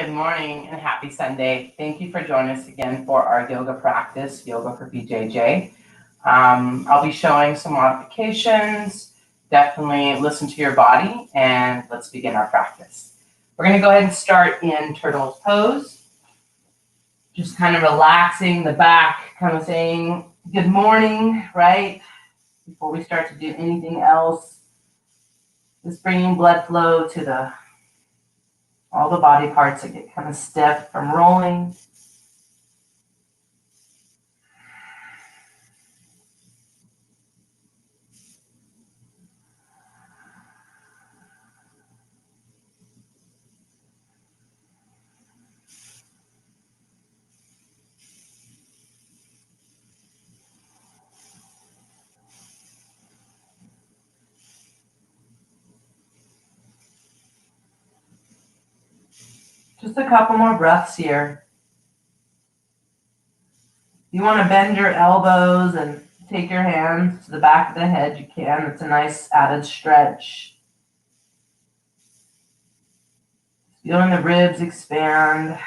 Good morning and happy Sunday. Thank you for joining us again for our yoga practice, Yoga for BJJ. I'll be showing some modifications. Definitely listen to your body and let's begin our practice. We're going to go ahead and start in turtle pose. Just kind of relaxing the back, kind of saying good morning, right? Before we start to do anything else. Just bringing blood flow to all the body parts that get kind of stiff from rolling. Just a couple more breaths here. You want to bend your elbows and take your hands to the back of the head. You can. It's a nice added stretch. Feeling the ribs expand.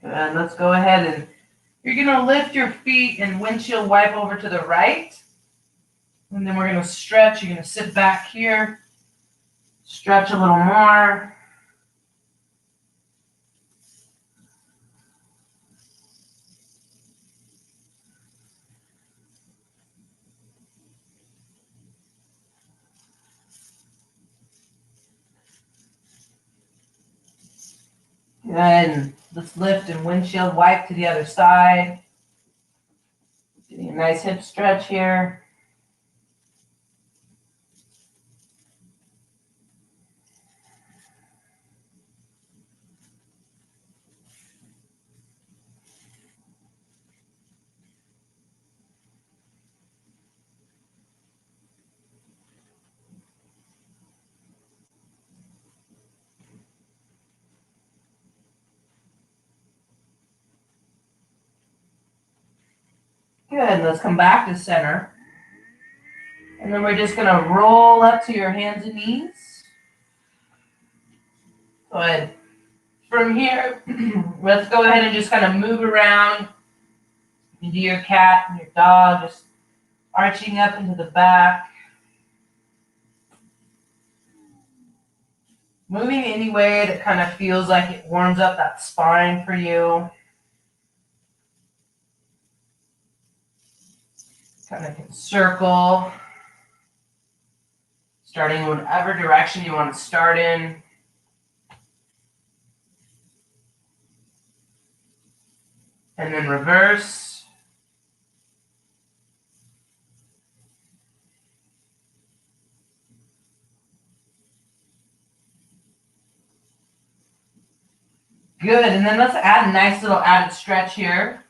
Good. Let's go ahead and you're going to lift your feet and windshield wipe over to the right. And then we're going to stretch. You're going to sit back here. Stretch a little more. Good. Let's lift and windshield wipe to the other side. Getting a nice hip stretch here. Good. Let's come back to center. And then we're just going to roll up to your hands and knees. Good. From here, let's go ahead and just kind of move around. You can do your cat and your dog, just arching up into the back. Moving any way that kind of feels like it warms up that spine for you. Kind of can circle. Starting in whatever direction you want to start in. And then reverse. Good, and then let's add a nice little added stretch here.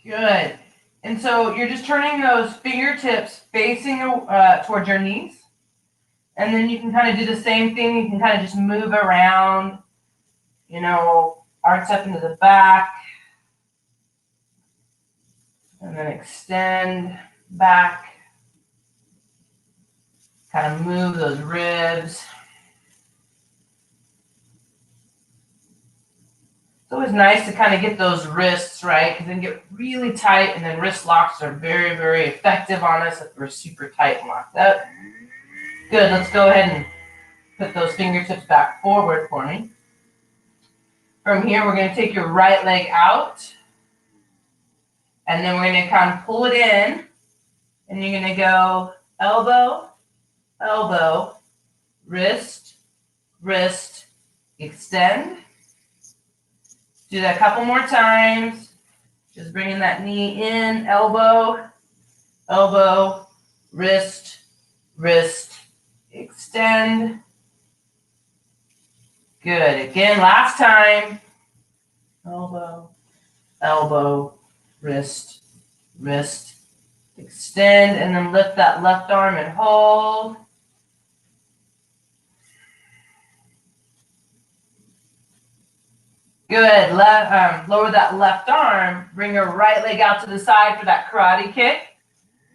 Good. And so you're just turning those fingertips facing towards your knees. And then you can kind of do the same thing. You can kind of just move around, arch up into the back. And then extend back. Kind of move those ribs. It's always nice to kind of get those wrists, right? Because they can get really tight, and then wrist locks are very, very effective on us if we're super tight and locked up. Good, let's go ahead and put those fingertips back forward for me. From here, we're going to take your right leg out, and then we're going to kind of pull it in, and you're going to go elbow, elbow, wrist, wrist, extend. Do that a couple more times. Just bringing that knee in, elbow, elbow, wrist, wrist, extend. Good. Again, last time. Elbow, elbow, wrist, Wrist, extend, and then lift that left arm and hold. Good. Lower that left arm. Bring your right leg out to the side for that karate kick.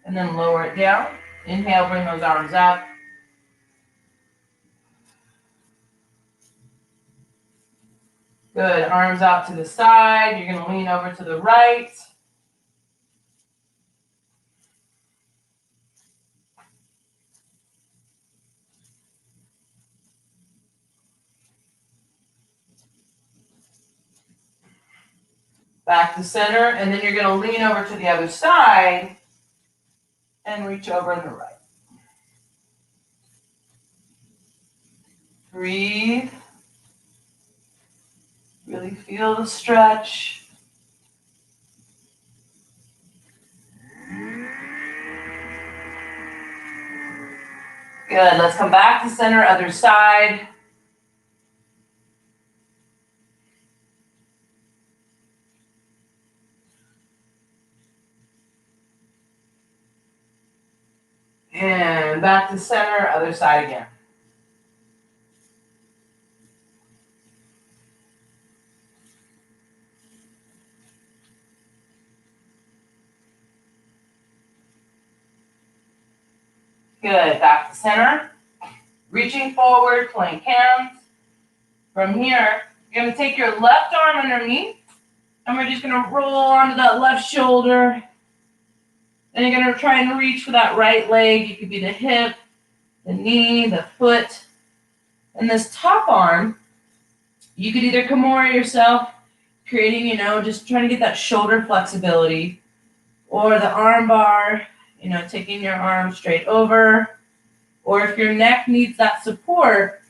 And then lower it down. Inhale, bring those arms up. Good. Arms out to the side. You're going to lean over to the right. Back to center. And then you're going to lean over to the other side and reach over on the right. Breathe. Really feel the stretch. Good. Let's come back to center, other side. And back to center, other side again. Good. Back to center. Reaching forward, plank hands. From here, you're going to take your left arm underneath, and we're just going to roll onto that left shoulder. Then you're going to try and reach for that right leg. It could be the hip, the knee, the foot. And this top arm, you could either Kimura yourself, creating, just trying to get that shoulder flexibility, or the arm bar, taking your arm straight over. Or if your neck needs that support,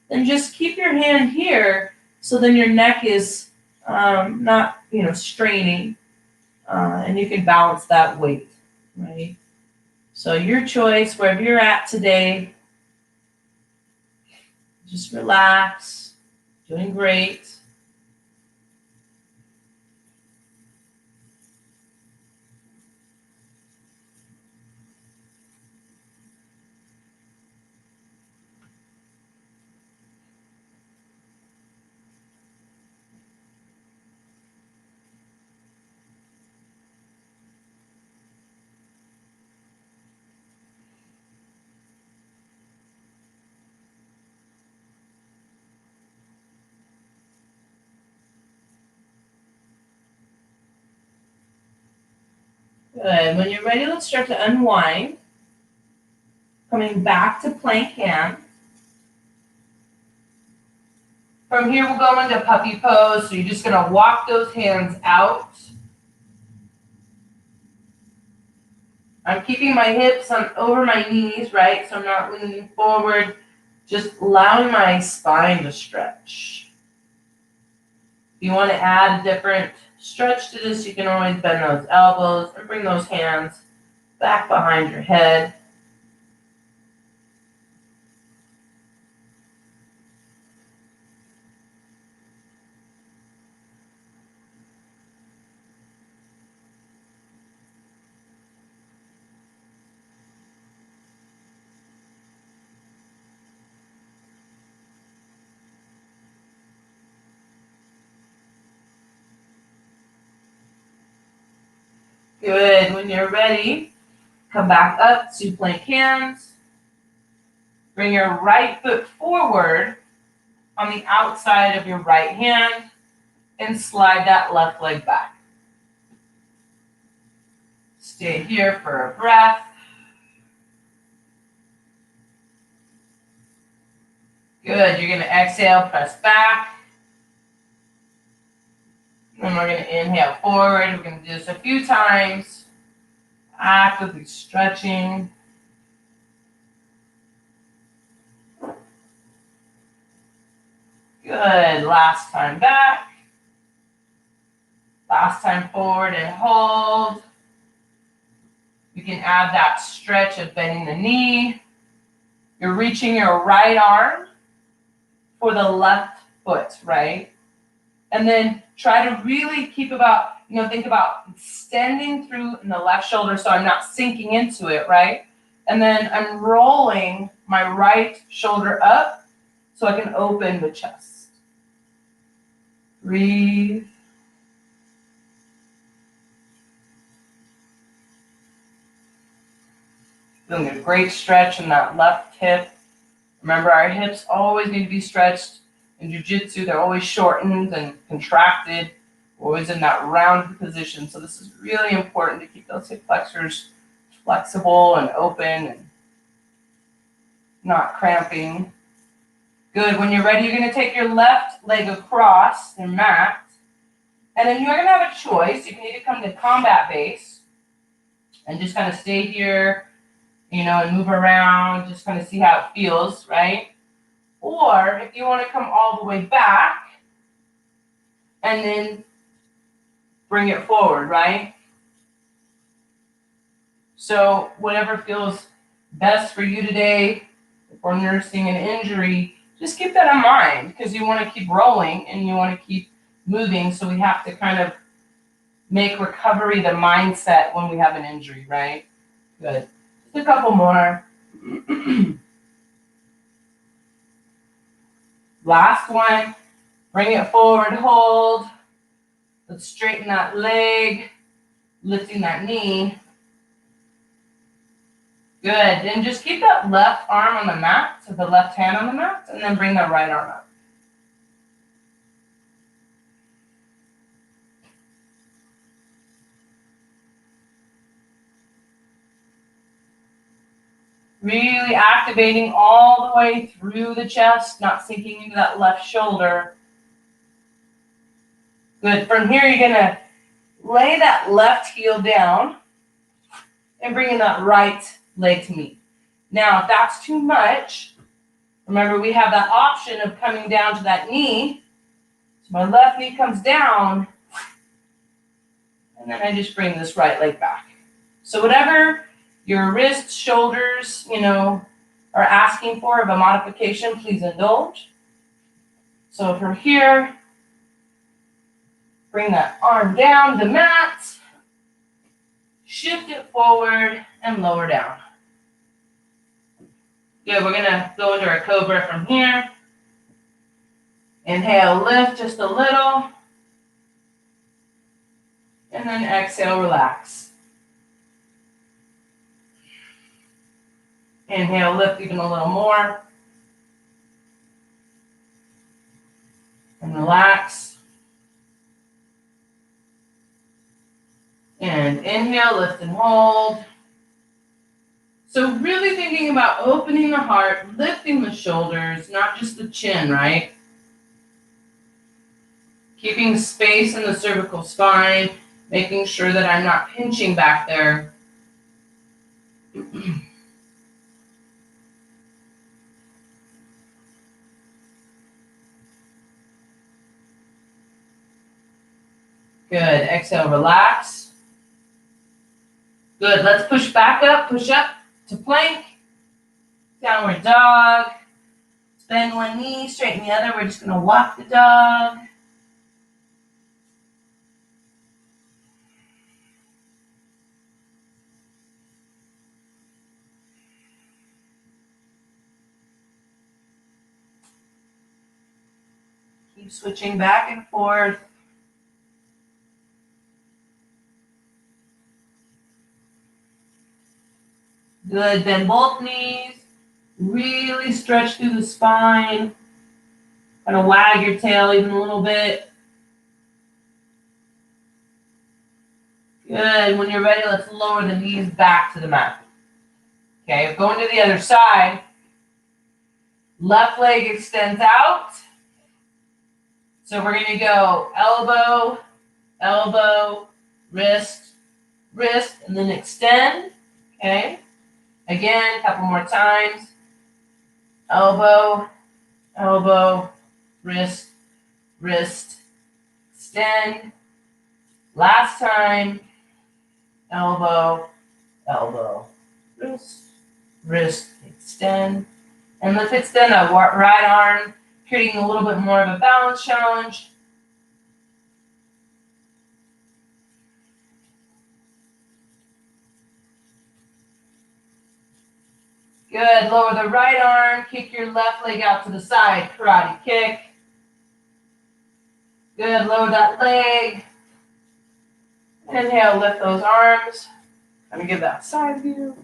then just keep your hand here so then your neck is not, straining, and you can balance that weight, right? So your choice, wherever you're at today, just relax, doing great. Good. When you're ready, let's start to unwind. Coming back to plank hand. From here, we'll go into puppy pose. So you're just going to walk those hands out. I'm keeping my hips over my knees, right? So I'm not leaning forward. Just allowing my spine to stretch. If you want to add a different stretch to this, you can always bend those elbows and bring those hands back behind your head. Good. When you're ready, come back up to plank hands. Bring your right foot forward on the outside of your right hand and slide that left leg back. Stay here for a breath. Good. You're going to exhale, press back. And we're going to inhale forward. We're going to do this a few times. Actively stretching. Good. Last time back. Last time forward and hold. You can add that stretch of bending the knee. You're reaching your right arm for the left foot, right? And then try to really keep about think about extending through in the left shoulder so I'm not sinking into it, right? And then I'm rolling my right shoulder up so I can open the chest. Breathe. Doing a great stretch in that left hip. Remember, our hips always need to be stretched. In jiu-jitsu, they're always shortened and contracted, always in that rounded position. So this is really important to keep those hip flexors flexible and open and not cramping. Good. When you're ready, you're going to take your left leg across the mat. And then you're going to have a choice. You can either come to combat base and just kind of stay here, and move around, just kind of see how it feels, right? Or if you want to come all the way back and then bring it forward, right? So whatever feels best for you today, if we're nursing an injury, just keep that in mind because you want to keep rolling and you want to keep moving. So we have to kind of make recovery the mindset when we have an injury, right? Good. Just a couple more. Last one. Bring it forward, hold. Let's straighten that leg, lifting that knee. Good. Then just keep that left arm on the mat, so the left hand on the mat, and then bring the right arm up. Really activating all the way through the chest, not sinking into that left shoulder. Good. From here, you're going to lay that left heel down and bring in that right leg to meet. Now, if that's too much, remember we have that option of coming down to that knee. So my left knee comes down, and then I just bring this right leg back. So whatever your wrists, shoulders, are asking for of a modification, please indulge. So if we're here, bring that arm down the mat, shift it forward, and lower down. Good, we're gonna go into our cobra from here. Inhale, lift just a little. And then exhale, relax. Inhale, lift even a little more. And relax. And inhale, lift and hold. So really thinking about opening the heart, lifting the shoulders, not just the chin, right? Keeping space in the cervical spine, making sure that I'm not pinching back there. Good. Exhale, relax. Good. Let's push back up, push up to plank. Downward dog. Bend one knee, straighten the other. We're just going to walk the dog. Keep switching back and forth. Good. Bend both knees. Really stretch through the spine. Kind of wag your tail even a little bit. Good. When you're ready, let's lower the knees back to the mat. Okay, going to the other side. Left leg extends out. So we're going to go elbow, elbow, wrist, wrist, and then extend. Okay. Again, a couple more times. Elbow, elbow, wrist, wrist, extend. Last time. Elbow, elbow, wrist, wrist, extend. And let's extend that right arm, creating a little bit more of a balance challenge. Good. Lower the right arm. Kick your left leg out to the side. Karate kick. Good. Lower that leg. Inhale, lift those arms. Let me give that side view.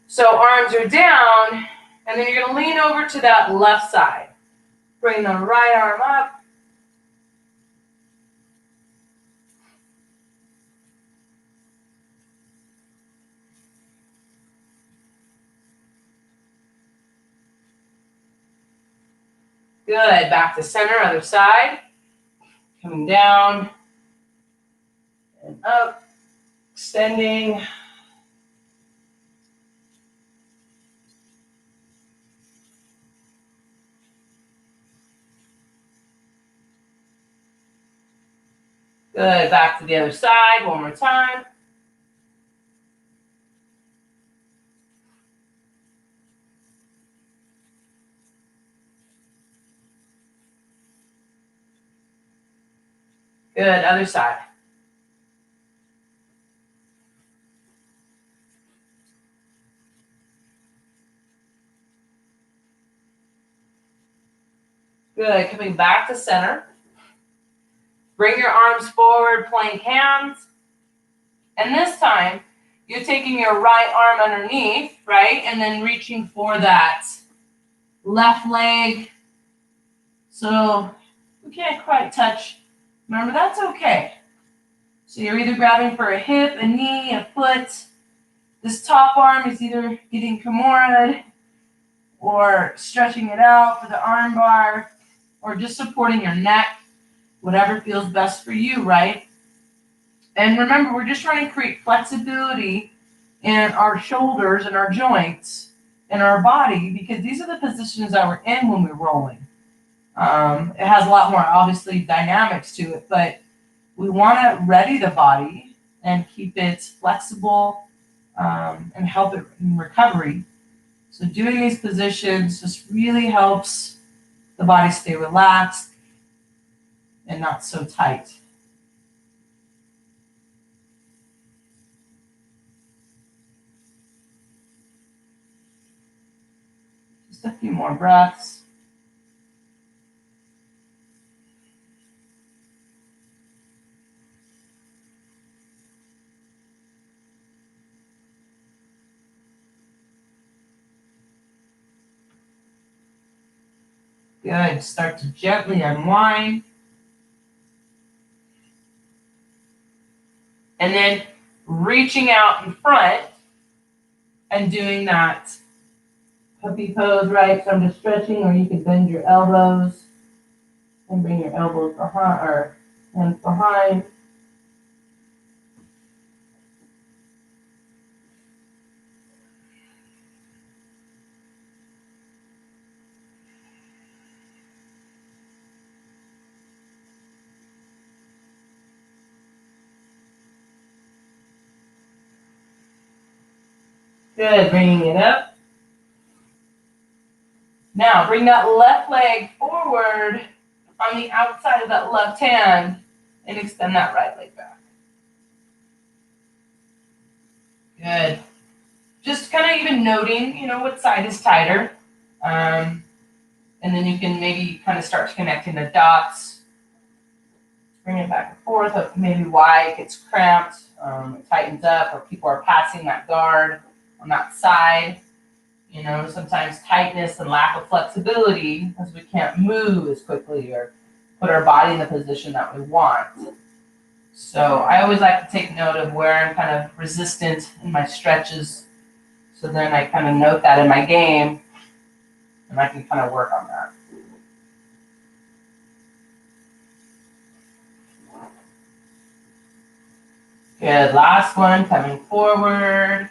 So arms are down, and then you're going to lean over to that left side. Bring the right arm up. Good. Back to center, other side. Coming down and up, extending. Good. Back to the other side. One more time. Good. Other side. Good. Coming back to center. Bring your arms forward, plank hands. And this time, you're taking your right arm underneath, right? And then reaching for that left leg. So we can't quite touch. Remember, that's okay. So you're either grabbing for a hip, a knee, a foot. This top arm is either getting Kimura or stretching it out for the arm bar or just supporting your neck, whatever feels best for you, right? And remember, we're just trying to create flexibility in our shoulders and our joints and our body because these are the positions that we're in when we're rolling. It has a lot more, obviously, dynamics to it, but we want to ready the body and keep it flexible and help it in recovery. So doing these positions just really helps the body stay relaxed and not so tight. Just a few more breaths. Good. Start to gently unwind. And then reaching out in front and doing that puppy pose, right? So I'm just stretching, or you can bend your elbows and bring your elbows behind or hands behind. Good, bringing it up. Now bring that left leg forward on the outside of that left hand and extend that right leg back. Good. Just kind of even noting, what side is tighter. And then you can maybe kind of start connecting the dots. Bring it back and forth, of maybe why it gets cramped, it tightens up, or people are passing that guard on that side. Sometimes tightness and lack of flexibility because we can't move as quickly or put our body in the position that we want. So I always like to take note of where I'm kind of resistant in my stretches. So then I kind of note that in my game and I can kind of work on that. Good, last one, coming forward.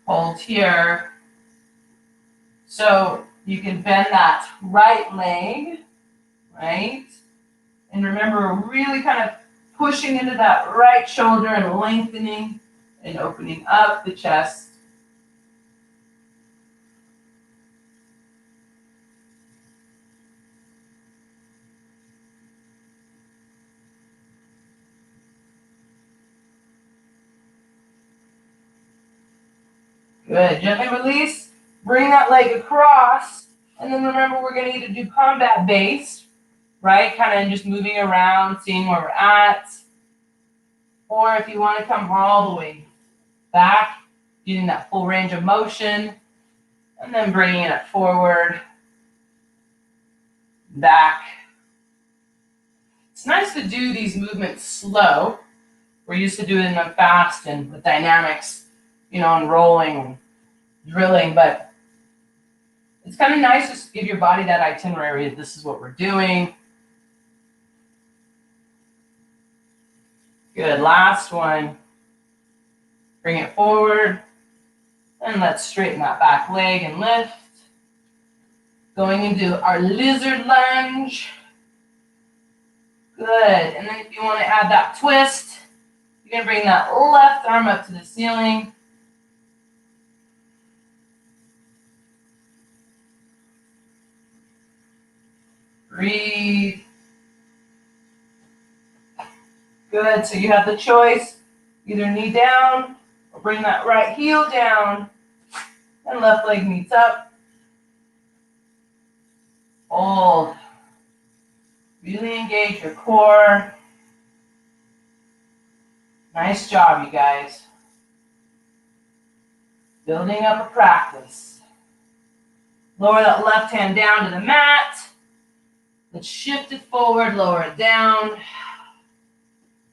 Hold here. So you can bend that right leg, right? And remember, we're really kind of pushing into that right shoulder and lengthening and opening up the chest. Good. Gently release. Bring that leg across. And then remember, we're going to either do combat based, right? Kind of just moving around, seeing where we're at. Or if you want to come all the way back, using that full range of motion, and then bringing it forward, back. It's nice to do these movements slow. We're used to doing them fast and with dynamics, and rolling and drilling, but it's kind of nice just to give your body that itinerary. This is what we're doing. Good. Last one. Bring it forward. And let's straighten that back leg and lift. Going into our lizard lunge. Good. And then if you want to add that twist, you're going to bring that left arm up to the ceiling. Breathe. Good. So you have the choice. Either knee down or bring that right heel down and left leg meets up. Hold. Really engage your core. Nice job, you guys. Building up a practice. Lower that left hand down to the mat. Let's shift it forward, lower it down.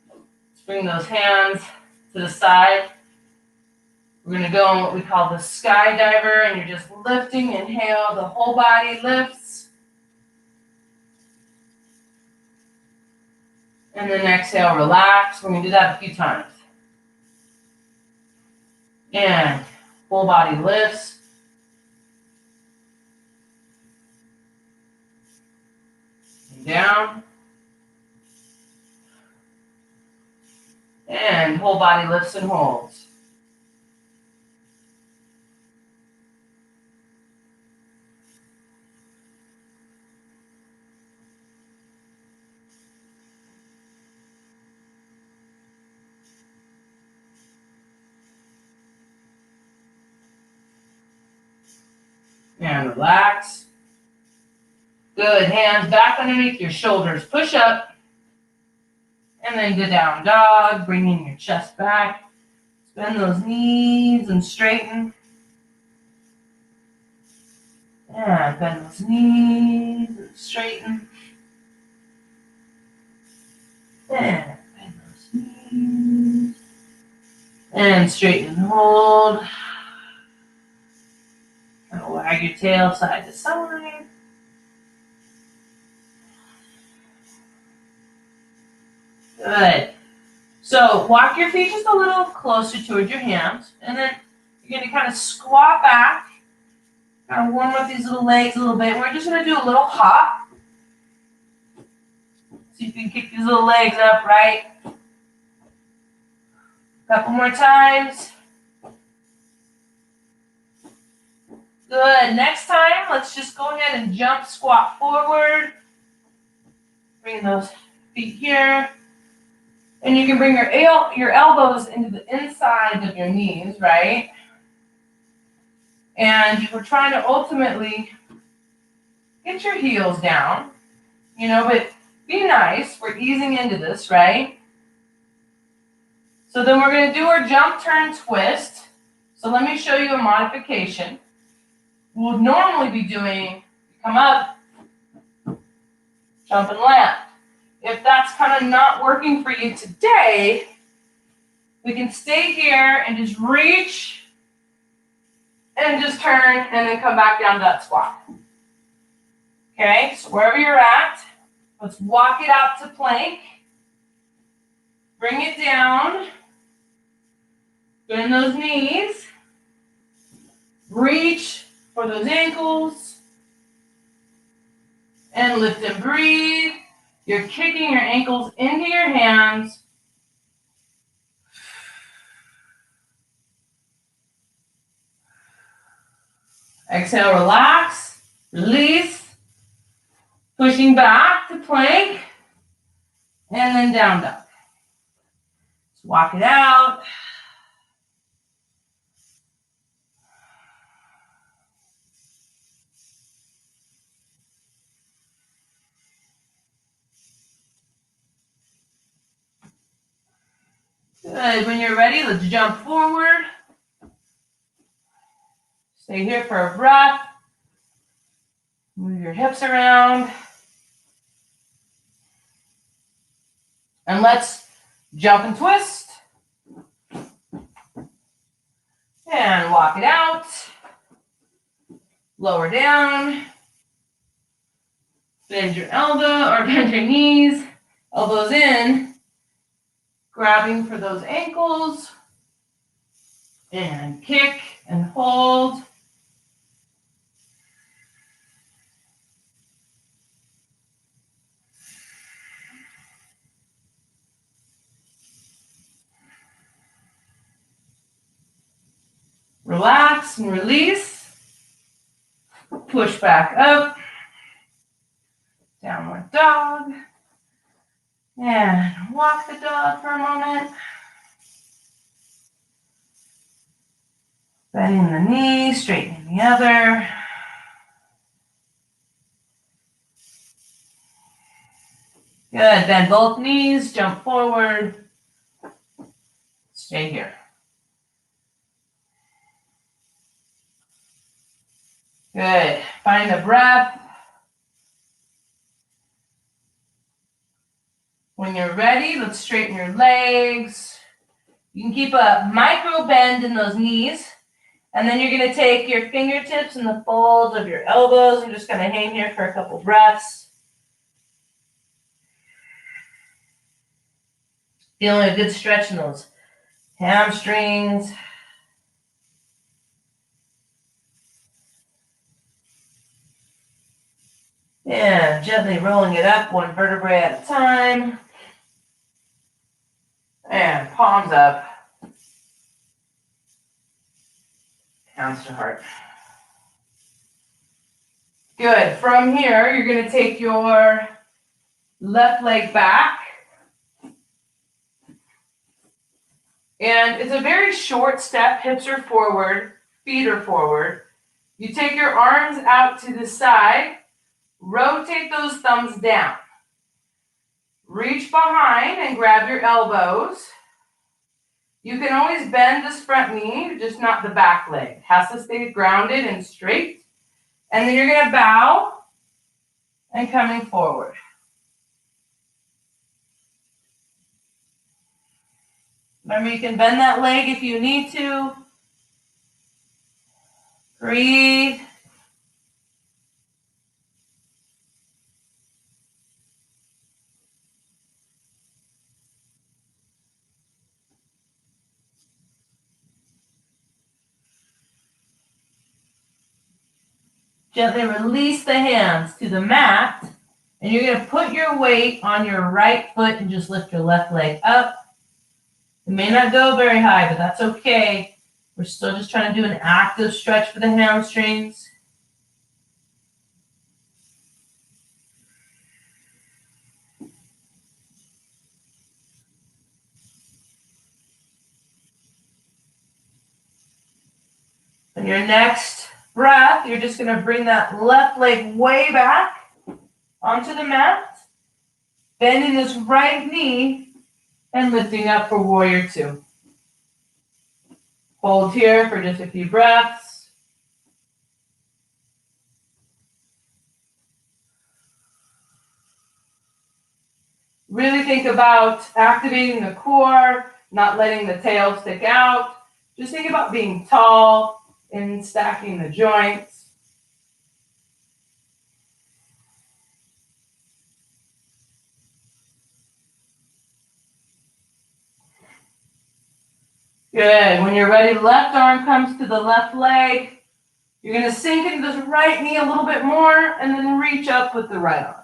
Let's bring those hands to the side. We're going to go on what we call the skydiver, and you're just lifting. Inhale, the whole body lifts. And then exhale, relax. We're going to do that a few times. And whole body lifts. And down. And whole body lifts and holds. And relax. Good. Hands back underneath your shoulders. Push up. And then go down dog. Bringing your chest back. Bend those knees and straighten. And bend those knees and straighten. And bend those knees. And straighten and hold. Kind of wag your tail side to side. Good. So walk your feet just a little closer towards your hands. And then you're going to kind of squat back. Kind of warm up these little legs a little bit. We're just going to do a little hop. See if you can kick these little legs up, right? A couple more times. Good. Next time, let's just go ahead and jump, squat forward. Bring those feet here. And you can bring your elbows into the inside of your knees, right? And we're trying to ultimately get your heels down, but be nice. We're easing into this, right? So then we're going to do our jump, turn, twist. So let me show you a modification. We'll normally be doing, come up, jump and land. If that's kind of not working for you today, we can stay here and just reach and just turn and then come back down to that squat. Okay, so wherever you're at, let's walk it out to plank. Bring it down. Bend those knees. Reach for those ankles. And lift and breathe. You're kicking your ankles into your hands. Exhale, relax, release, pushing back to plank, and then down dog. Let's walk it out. Good. When you're ready, let's jump forward. Stay here for a breath. Move your hips around. And let's jump and twist. And walk it out. Lower down. Bend your elbow or bend your knees. Elbows in. Grabbing for those ankles. And kick and hold. Relax and release. Push back up. Downward dog. And walk the dog for a moment. Bending the knee, straightening the other. Good. Bend both knees, jump forward. Stay here. Good. Find the breath. When you're ready, let's straighten your legs. You can keep a micro bend in those knees. And then you're going to take your fingertips and the folds of your elbows and just kind of hang here for a couple breaths. Feeling a good stretch in those hamstrings. And gently rolling it up one vertebrae at a time. And palms up. Hands to heart. Good. From here, you're going to take your left leg back. And it's a very short step. Hips are forward, feet are forward. You take your arms out to the side. Rotate those thumbs down. Reach behind and grab your elbows. You can always bend this front knee, just not the back leg. It has to stay grounded and straight. And then you're going to bow and coming forward. Remember, you can bend that leg if you need to. Breathe. Gently release the hands to the mat. And you're going to put your weight on your right foot and just lift your left leg up. It may not go very high, but that's okay. We're still just trying to do an active stretch for the hamstrings. On your next breath, you're just going to bring that left leg way back onto the mat, bending this right knee and lifting up for warrior two. Hold here for just a few breaths. Really think about activating the core, not letting the tail stick out. Just think about being tall and stacking the joints. Good. When you're ready, left arm comes to the left leg. You're going to sink into this right knee a little bit more and then reach up with the right arm.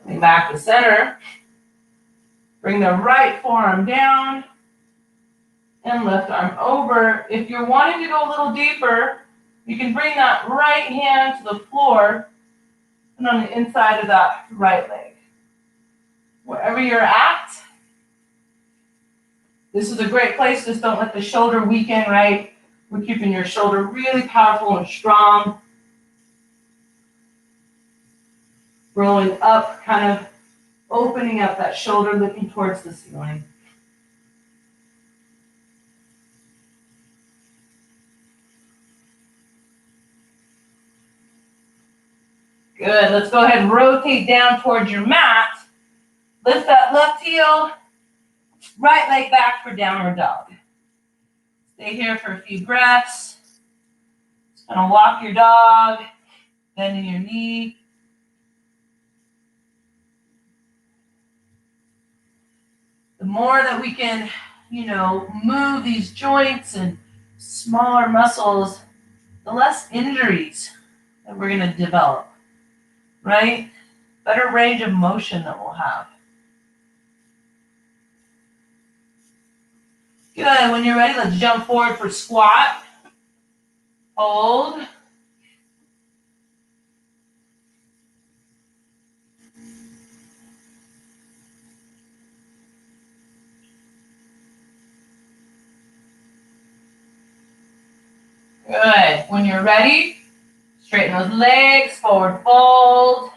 Coming back to center. Bring the right forearm down and left arm over. If you're wanting to go a little deeper, you can bring that right hand to the floor and on the inside of that right leg. wherever you're at. This is a great place. Just don't let the shoulder weaken, right? We're keeping your shoulder really powerful and strong. Rolling up, kind of opening up that shoulder, looking towards the ceiling. Good. Let's go ahead and rotate down towards your mat. Lift that left heel, right leg back for downward dog. Stay here for a few breaths. Just kind of walk your dog, bending your knee. The more that we can, move these joints and smaller muscles, the less injuries that we're going to develop, right? Better range of motion that we'll have. Good. When you're ready, let's jump forward for squat. Hold. Good. When you're ready, straighten those legs, forward fold.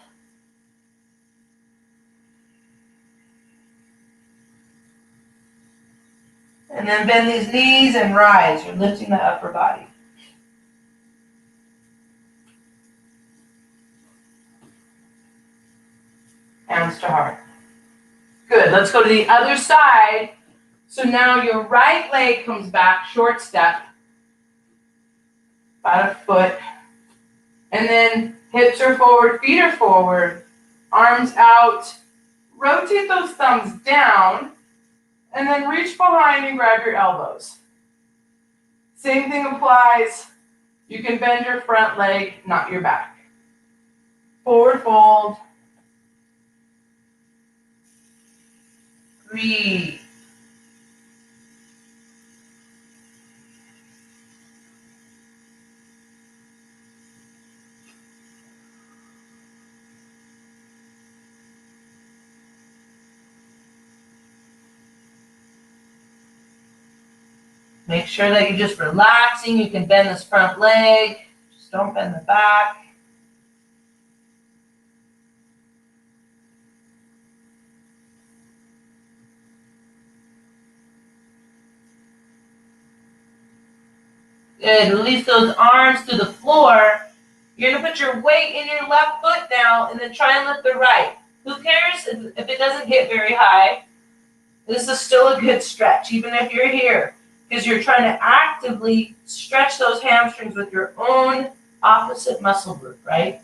And then bend these knees and rise. You're lifting the upper body. Hands to heart. Good. Let's go to the other side. So now your right leg comes back, short step. About a foot. And then hips are forward, feet are forward, arms out. Rotate those thumbs down. And then reach behind and grab your elbows. Same thing applies. You can bend your front leg, not your back. Forward fold. Breathe. Make sure that you're just relaxing. You can bend this front leg. Just don't bend the back. Good. Release those arms to the floor. You're going to put your weight in your left foot now and then try and lift the right. Who cares if it doesn't hit very high? This is still a good stretch, even if you're here, because you're trying to actively stretch those hamstrings with your own opposite muscle group, right?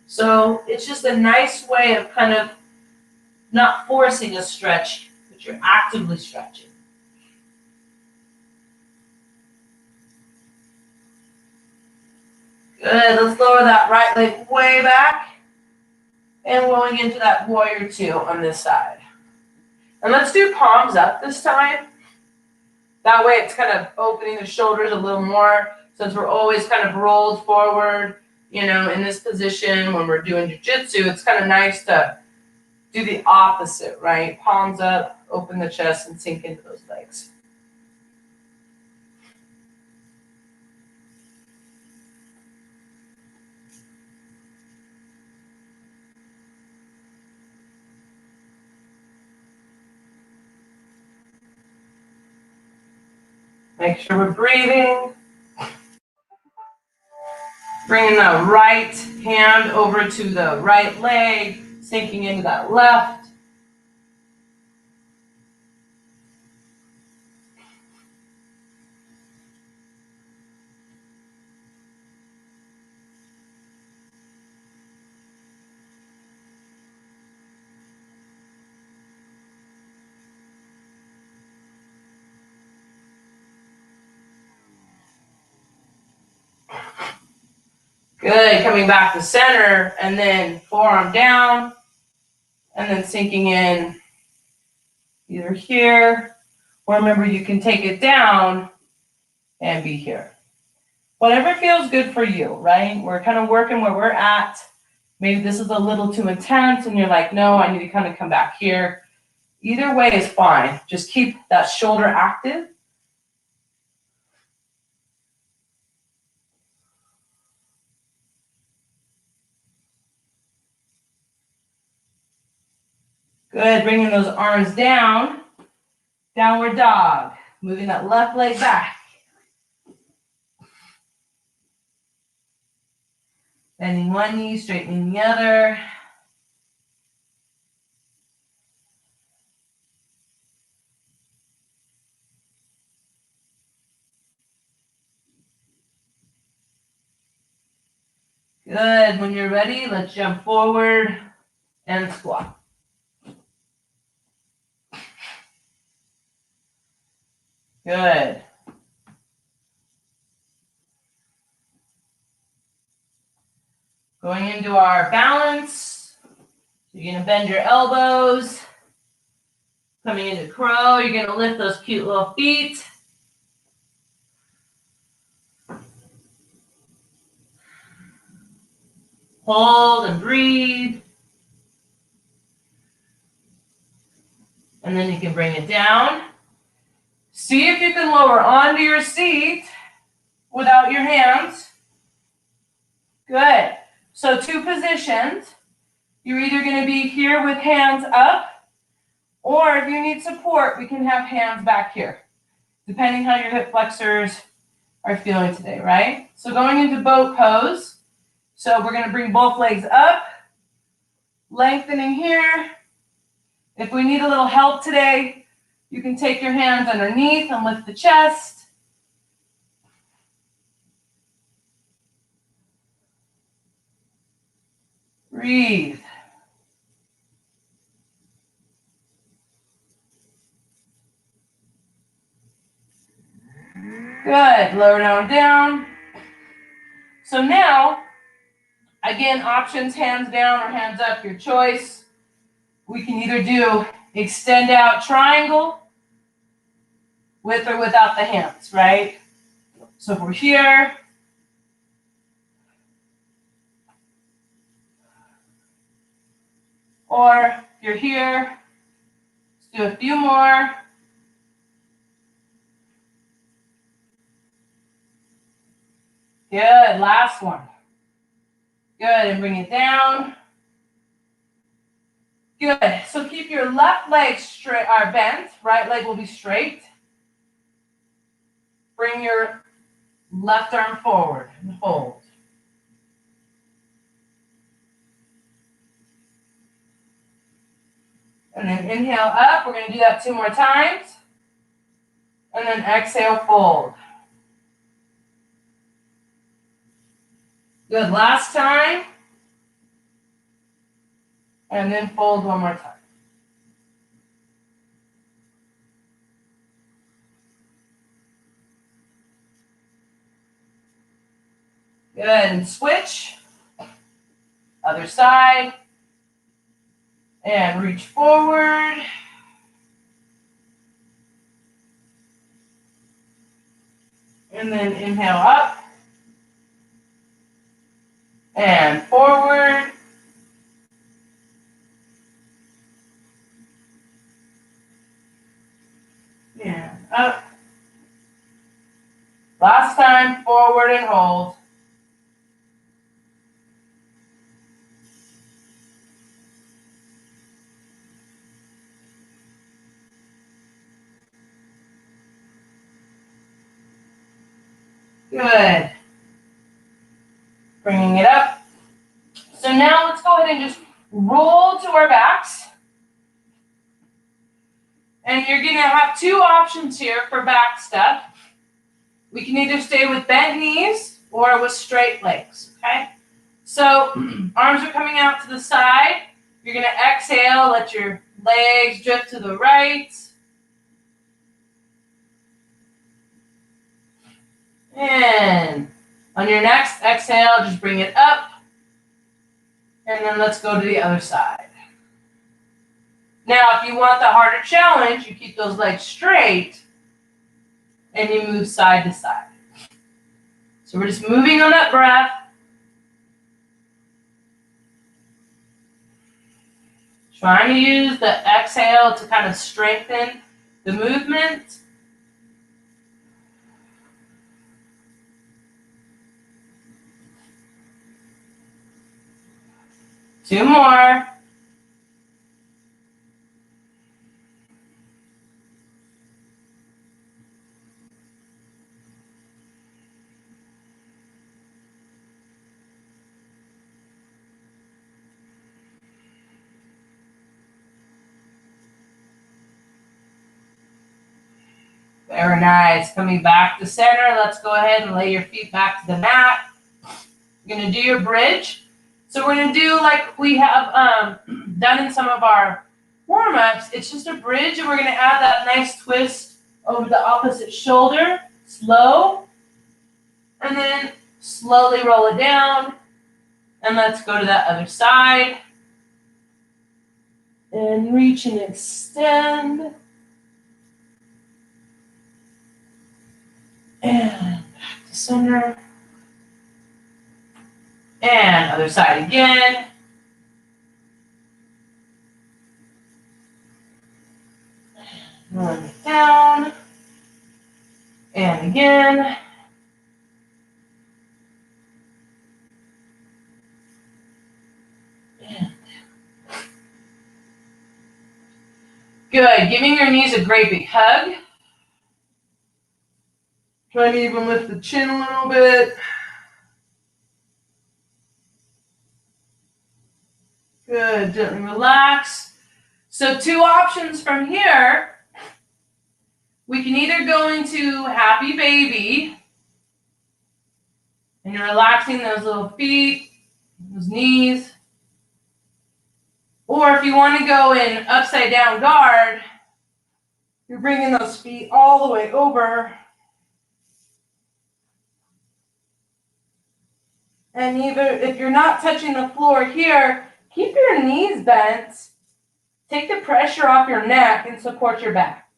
So it's just a nice way of kind of not forcing a stretch, but you're actively stretching. Good. Let's lower that right leg way back and rolling into that warrior two on this side. And let's do palms up this time. That way it's kind of opening the shoulders a little more, since we're always kind of rolled forward, in this position when we're doing jiu-jitsu. It's kind of nice to do the opposite, right? Palms up, open the chest, and sink into those legs. Make sure we're breathing. Bringing the right hand over to the right leg, sinking into that left. Good. Coming back to center, and then forearm down, and then sinking in either here, or remember you can take it down and be here. Whatever feels good for you, right? We're kind of working where we're at. Maybe this is a little too intense and you're like, no, I need to kind of come back here. Either way is fine. Just keep that shoulder active. Good, bringing those arms down. Downward dog. Moving that left leg back. Bending one knee, straightening the other. Good. When you're ready, let's jump forward and squat. Good. Going into our balance. You're going to bend your elbows. Coming into crow, you're going to lift those cute little feet. Hold and breathe. And then you can bring it down. See if you can lower onto your seat without your hands. Good. So 2 positions. You're either going to be here with hands up, or if you need support, we can have hands back here, depending how your hip flexors are feeling today, right? So going into boat pose. So we're going to bring both legs up, lengthening here. If we need a little help today, you can take your hands underneath and lift the chest. Breathe. Good. Lower down. So now, again, options, hands down or hands up, your choice. We can either do extend out triangle with or without the hands, right? So if we're here, or if you're here, let's do a few more. Good, last one. Good, and bring it down. Good, so keep your left leg straight, or bent, right leg will be straight. Bring your left arm forward and hold. And then inhale up, we're gonna do that 2 more times. And then exhale, fold. Good, last time. And then fold 1 more time. Good, and switch. Other side. And reach forward. And then inhale up. And forward. And up. Last time, forward and hold. Good. Bringing it up. So now let's go ahead and just roll to our backs. And you're going to have 2 options here for back step. We can either stay with bent knees or with straight legs, okay? So arms are coming out to the side. You're going to exhale, let your legs drift to the right. And on your next exhale, just bring it up. And then let's go to the other side. Now, if you want the harder challenge, you keep those legs straight and you move side to side. So we're just moving on that breath. Trying to use the exhale to kind of strengthen the movement. Two more. Very nice. Coming back to center. Let's go ahead and lay your feet back to the mat. You're going to do your bridge. So we're going to do like we have done in some of our warm-ups. It's just a bridge, and we're going to add that nice twist over the opposite shoulder. Slow. And then slowly roll it down. And let's go to that other side. And reach and extend. And back to center. And other side again. Run it down. And again. And good. Giving your knees a great big hug. Try to even lift the chin a little bit. Good. Gently relax. So 2 options from here. We can either go into happy baby, and you're relaxing those little feet, those knees. Or if you want to go in upside down guard, you're bringing those feet all the way over. And either if you're not touching the floor here, keep your knees bent. Take the pressure off your neck and support your back.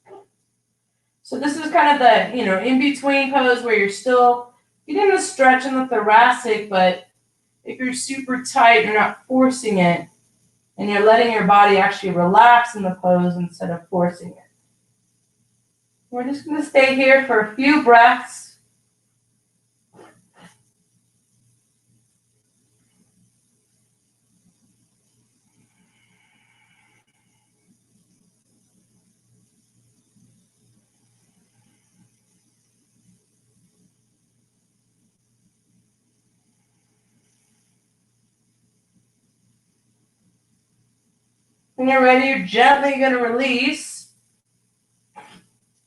So this is kind of the, in-between pose where you're still getting the stretch in the thoracic, but if you're super tight, you're not forcing it, and you're letting your body actually relax in the pose instead of forcing it. We're just going to stay here for a few breaths. When you're ready, you're gently going to release.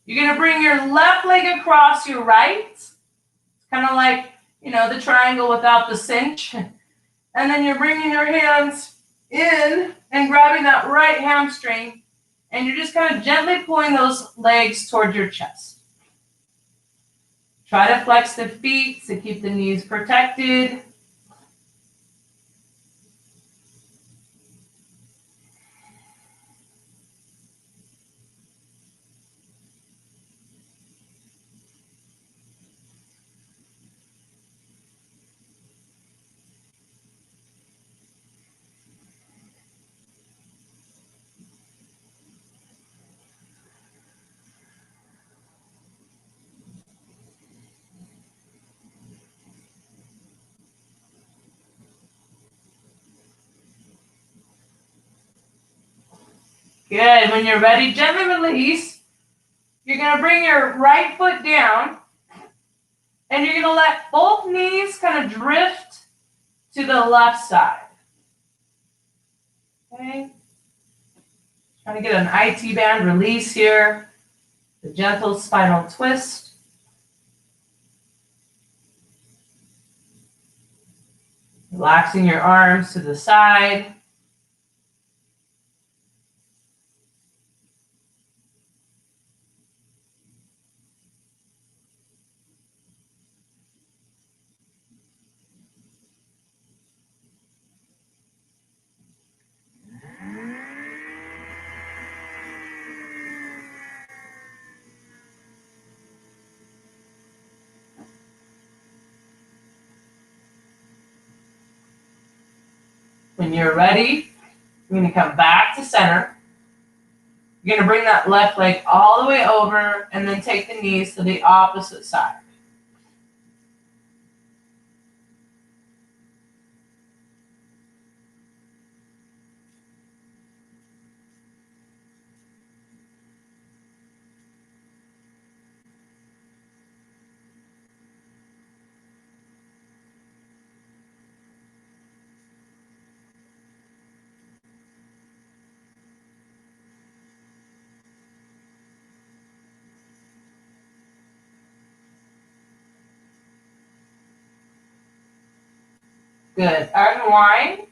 You're going to bring your left leg across your right. It's kind of like, the triangle without the cinch. And then you're bringing your hands in and grabbing that right hamstring. And you're just kind of gently pulling those legs towards your chest. Try to flex the feet to keep the knees protected. Good. When you're ready, gently release. You're going to bring your right foot down, and you're going to let both knees kind of drift to the left side. Okay. Trying to get an IT band release here. The gentle spinal twist. Relaxing your arms to the side. When you're ready, You're going to come back to center. You're going to bring that left leg all the way over and then take the knees to the opposite side. Good. Unwind.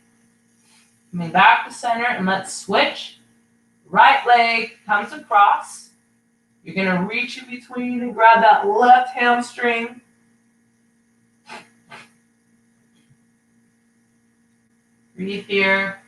Coming back to center and let's switch. Right leg comes across. You're going to reach in between and grab that left hamstring. Breathe here.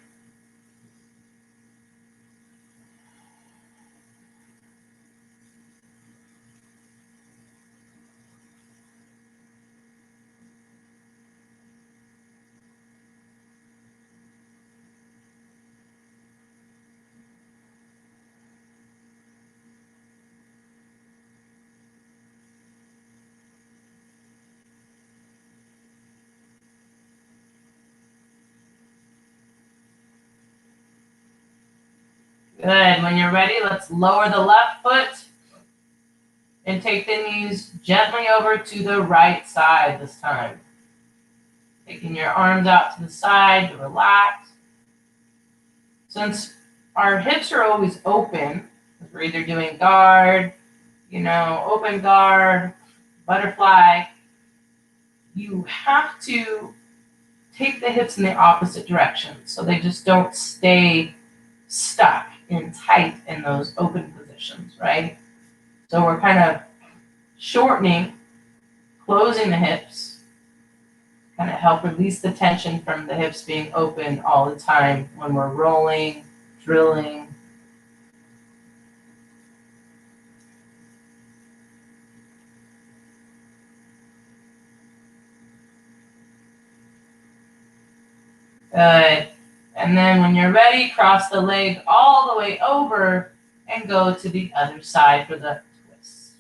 Good. When you're ready, let's lower the left foot and take the knees gently over to the right side this time. Taking your arms out to the side to relax. Since our hips are always open, we're either doing guard, open guard, butterfly, you have to take the hips in the opposite direction so they just don't stay stuck and tight in those open positions, right? So we're kind of shortening, closing the hips, kind of help release the tension from the hips being open all the time when we're rolling, drilling. Good. And then when you're ready, cross the leg all the way over and go to the other side for the twist.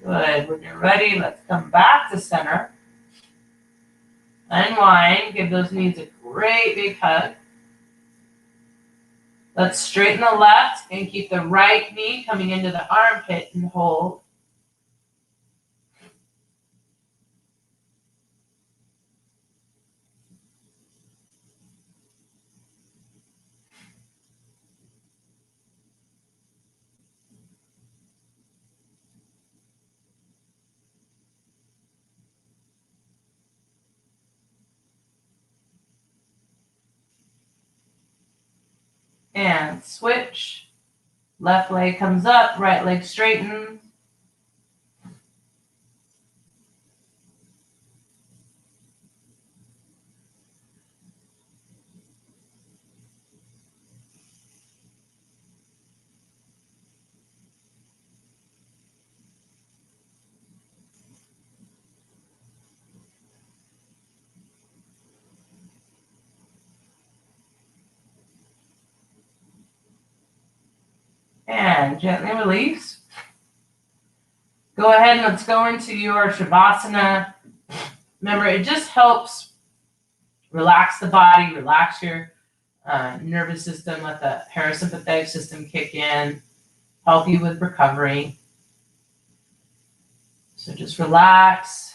Good. When you're ready, let's come back to center. Unwind. Give those knees a great big hug. Let's straighten the left and keep the right knee coming into the armpit and hold. And switch. Left leg comes up, right leg straightens. And gently release. Go ahead and let's go into your Shavasana. Remember, it just helps relax the body, relax your nervous system, let the parasympathetic system kick in, help you with recovery. So just relax.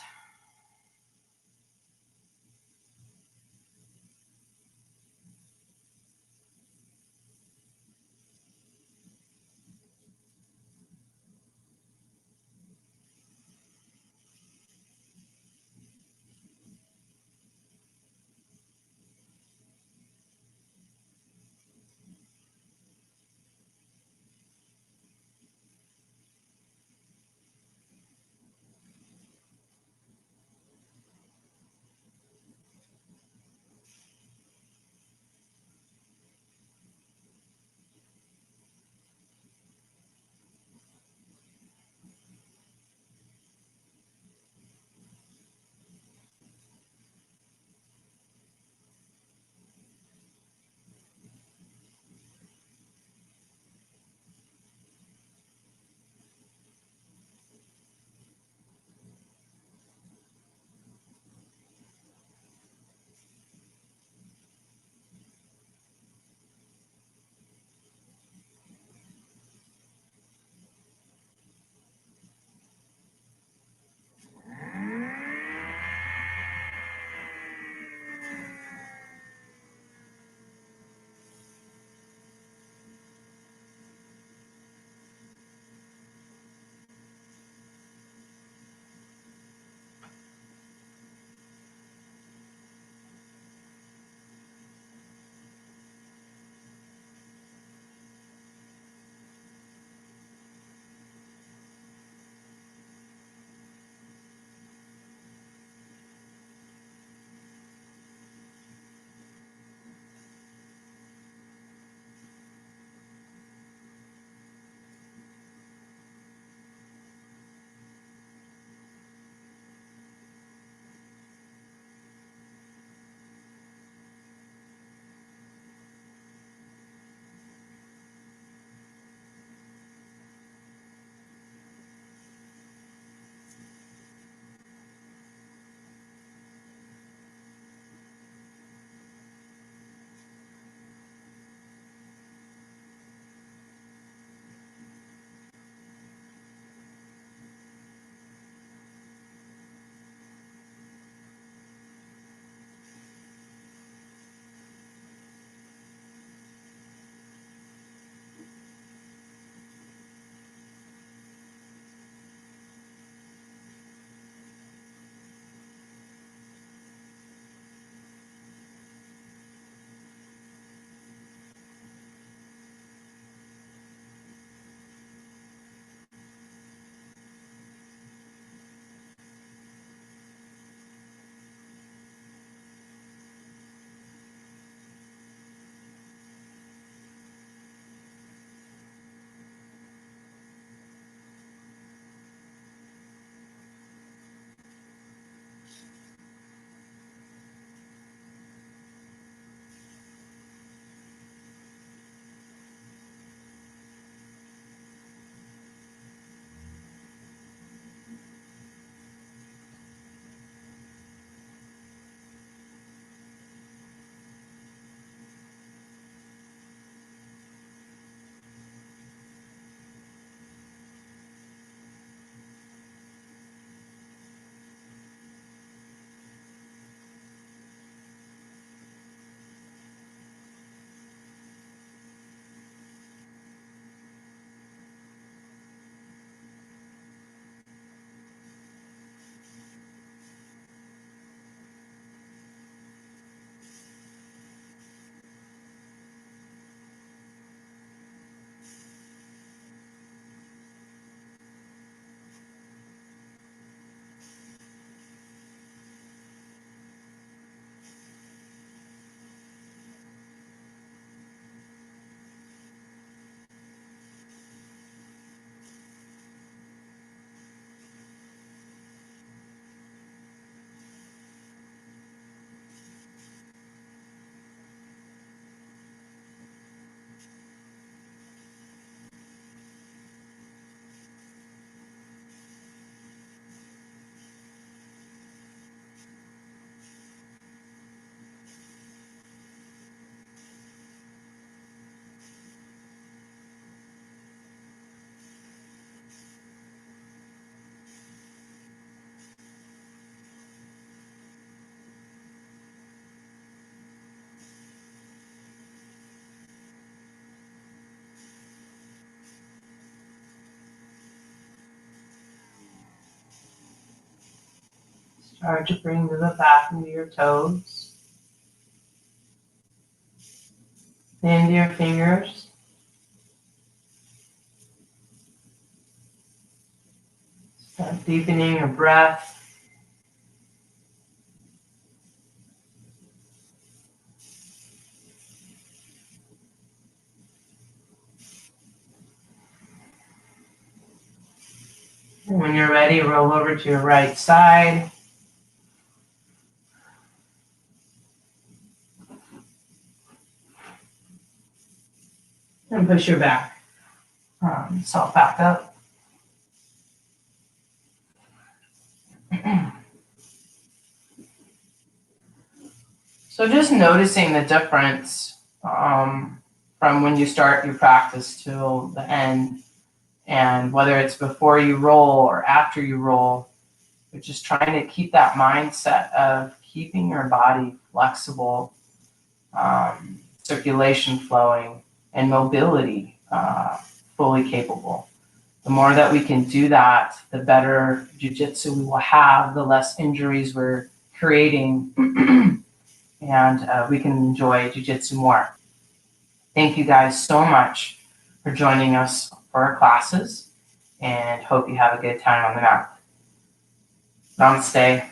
Start to bring to the back into your toes, into your fingers. Start deepening your breath. And when you're ready, roll over to your right side. And push your back self back up. So just noticing the difference from when you start your practice till the end, and whether it's before you roll or after you roll, but just trying to keep that mindset of keeping your body flexible, circulation flowing, and mobility fully capable. The more that we can do that, the better jiu-jitsu we will have, the less injuries we're creating, and we can enjoy jiu-jitsu more. Thank you guys so much for joining us for our classes, and hope you have a good time on the mat. Namaste.